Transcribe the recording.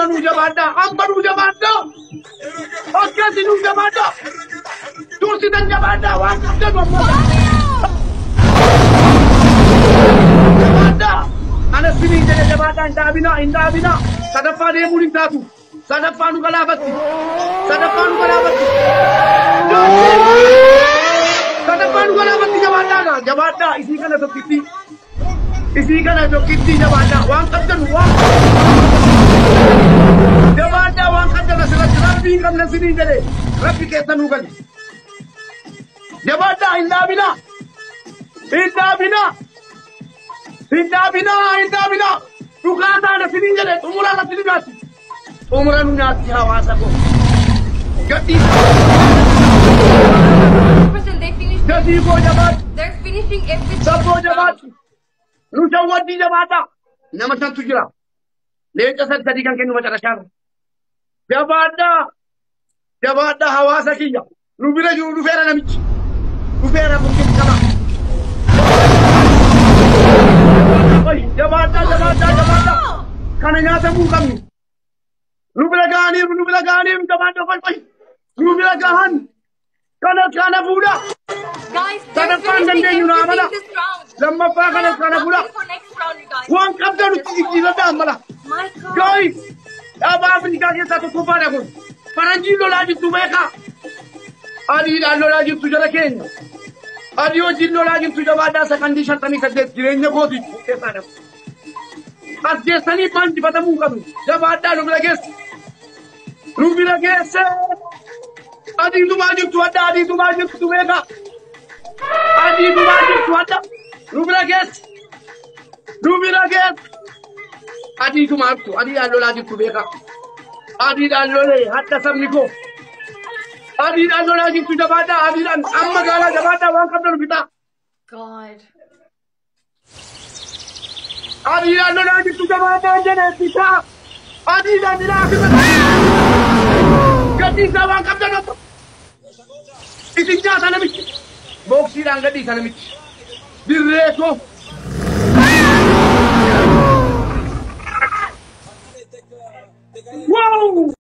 nu jabaadha amma nu jabaadha akkasi nu jabaadha dursitan jabaadha waan qabdan jabaadha ana sinin jedhe jabaadha hin dhaabina sadaffaa deemuun hin taatu sadaffaa nu galaafatti sadaffaa nu galaafatti jabaadha isii kana tokkitti jabaadha waan qabdan waan jabaadha waan qabdan asirratti rabbiin qabna sinin jedhe rabbi keessa nu gali jabaadha hin dhaabina dhugaataan sinin jedhe xumura lafti nu nyaatti xumura nu nyaatti hawaasa ko gadhiisa They're finishing everything. Sabo jabat. Nu jawadi jabata. Nama santu jira. Lecha sadi kan kenu baca rasyar. Jabata hawasa kiya. Nu bila ju nu fera namich. Nu fera mungkin sama. Jabata. Kana nyata mu kami. Nu bila ganim jabata koi. Nu bila gahan. Kana buda. Guys, Sana they're finishing pandang dia everything mana? this round. Lama pa kana buda. For next round, you guys. Wan kapten gila dah malah. My God. Guys, अब आप निकालिए साथ को पारे को परंजी लोलाजी तुम्हें का आदि लोलाजी तुझे रखेंगे आदि वो जिन लोलाजी तुझे वादा से कंडीशन तनी कर दे जिरेंगे को दी कैसा है आज जैसा नहीं पांच पता मुँह करूँ जब आटा रुक लगे से आदि तुम्हारी तुम्हें का आदि तुम्हारी रुक लगे Adi tu maaftu, adi alo lagi tu beka, adi alo le, hatta samniko, adi alo lagi tu jabata, adi amma gala jabata, wan kapten kita, God. adi alo lagi tu jabata, jene kita, adi lagi gadi wan kapten apa? Isinya sana miki, boksi dan gadi sana miki, direko. Wow!